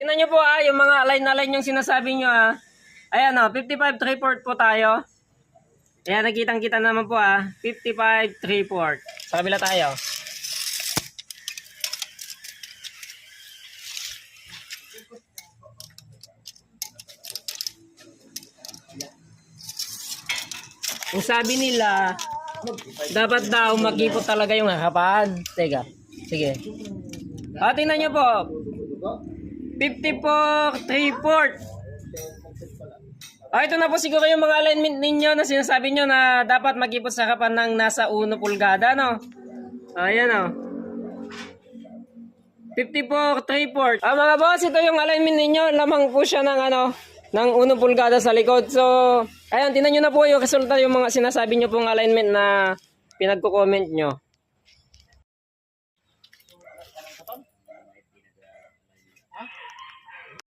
Tingnan nyo po yung mga align-align yung sinasabi nyo Ayan 55 3/4 po tayo. Ayan, nakitang-kita naman po 55 3/4. Sa kabila tayo. Kung sabi nila, dapat daw mag-ipot talaga yung harapan. Teka, sige. Tingnan nyo po. 54 3/4. Ito na po siguro yung mga alignment ninyo na sinasabi nyo na dapat mag-ipot sa harapan ng nasa 1 pulgada, no? Ayan, 54 3/4. Mga boss, ito yung alignment ninyo. Lamang po siya ng ng 1 pulgada sa likod. So, ayan, tingnan nyo na po yung resulta yung mga sinasabi nyo pong alignment na pinagko-comment nyo.